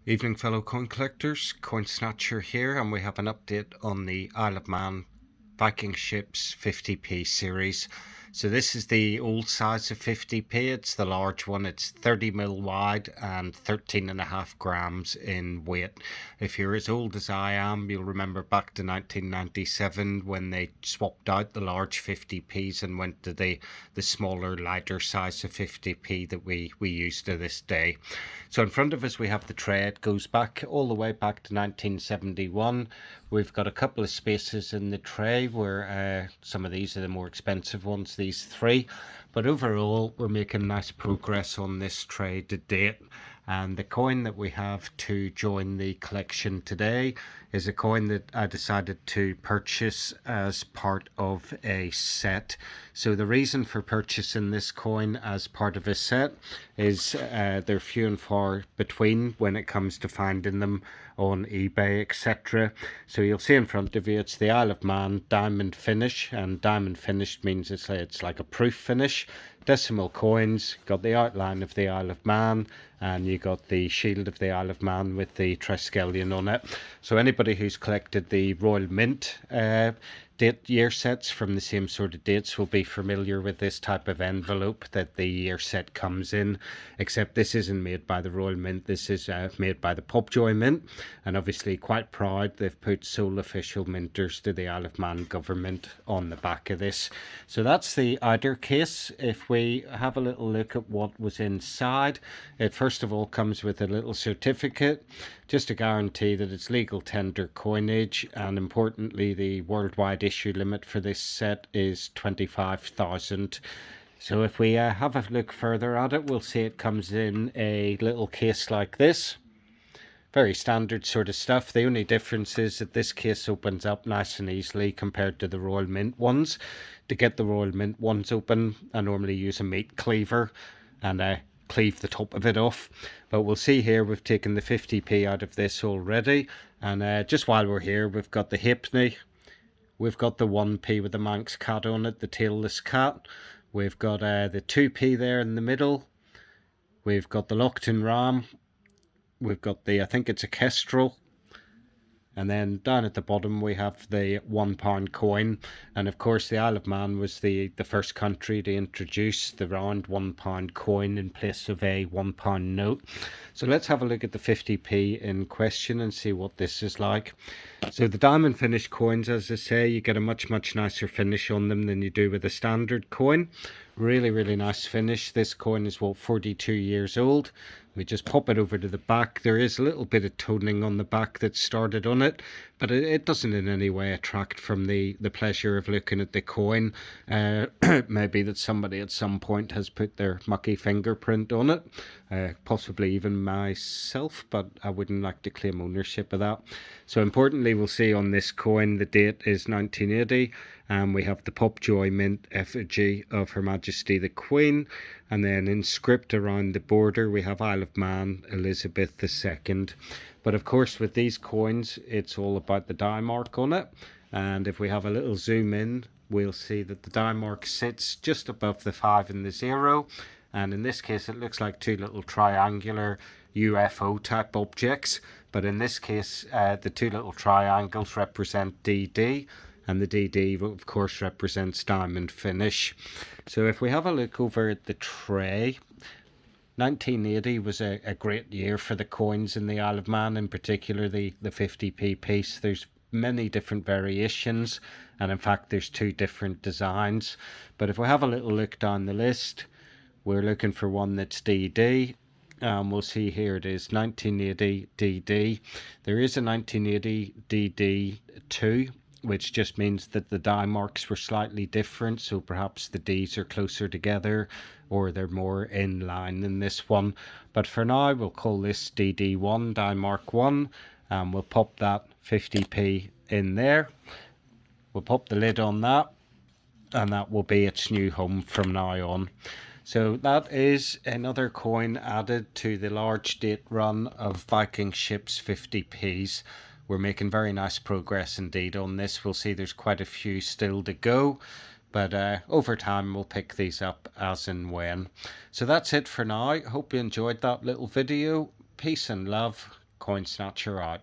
Evening fellow coin collectors, Coin Snatcher here, and we have an update on the Isle of Man Viking Ships 50p series. So this is the old size of 50p, it's the large one, it's 30mm wide and 13.5 grams in weight. If you're as old as I am, you'll remember back to 1997 when they swapped out the large 50p's and went to the smaller, lighter size of 50p that we use to this day. So in front of us we have the tray. It goes back all the way back to 1971. We've got a couple of spaces in the tray where some of these are the more expensive ones, these three. But overall, we're making nice progress on this tray to date. And the coin that we have to join the collection today is a coin that I decided to purchase as part of a set. So the reason for purchasing this coin as part of a set is they're few and far between when it comes to finding them on eBay, etc. So you'll see in front of you it's the Isle of Man diamond finish, and diamond finish means it's like a proof finish. Decimal coins, got the outline of the Isle of Man, and you got the shield of the Isle of Man with the Triskelion on it. So anybody who's collected the Royal Mint date year sets from the same sort of dates will be familiar with this type of envelope that the year set comes in, except this isn't made by the Royal Mint, this is made by the Popjoy Mint, and obviously quite proud they've put sole official minters to the Isle of Man government on the back of this. So that's the outer case. If we have a little look at what was inside, it first of all comes with a little certificate just to guarantee that it's legal tender coinage, and importantly the worldwide issue limit for this set is 25,000. So if we have a look further at it, we'll see it comes in a little case like this. Very standard sort of stuff. The only difference is that this case opens up nice and easily compared to the Royal Mint ones. To get the Royal Mint ones open, I normally use a meat cleaver and cleave the top of it off. But we'll see here we've taken the 50p out of this already. And just while we're here, we've got the Halfpenny. We've got the 1p with the Manx cat on it, the tailless cat. We've got the 2p there in the middle. We've got the Lockton Ram. We've got the, I think it's a Kestrel. And then down at the bottom we have the £1 coin, and of course the Isle of Man was the first country to introduce the round £1 coin in place of a £1 note. So let's have a look at the 50p in question and see what this is like. So the diamond finish coins, as I say, you get a much nicer finish on them than you do with a standard coin. Really nice finish. This coin is 42 years old. We just pop it over to the back. There is a little bit of toning on the back that started on it, but it doesn't in any way attract from the pleasure of looking at the coin. Maybe that somebody at some point has put their mucky fingerprint on it, possibly even myself, but I wouldn't like to claim ownership of that. So importantly, we'll see on this coin the date is 1980, and we have the Popjoy Mint effigy of Her Majesty the Queen, and then in script around the border we have Isle of Man Elizabeth II. But of course with these coins it's all about the die mark on it, and if we have a little zoom in we'll see that the die mark sits just above the 5 and the 0, and in this case it looks like two little triangular UFO type objects, but in this case the two little triangles represent DD, and the DD of course represents diamond finish. So if we have a look over at the tray, 1980 was a great year for the coins in the Isle of Man, in particular the 50p piece. There's many different variations, and in fact there's two different designs. But if we have a little look down the list, we're looking for one that's DD. We'll see here it is 1980 DD. There is a 1980 DD2, which just means that the die marks were slightly different, so perhaps the D's are closer together or they're more in line than this one. But for now we'll call this DD1, die mark 1, and we'll pop that 50p in there. We'll pop the lid on that, and that will be its new home from now on. So that is another coin added to the large date run of Viking Ships 50p's. We're making very nice progress indeed on this. We'll see there's quite a few still to go, but over time we'll pick these up as and when. So that's it for now. Hope you enjoyed that little video. Peace and love. Coin Snatcher out.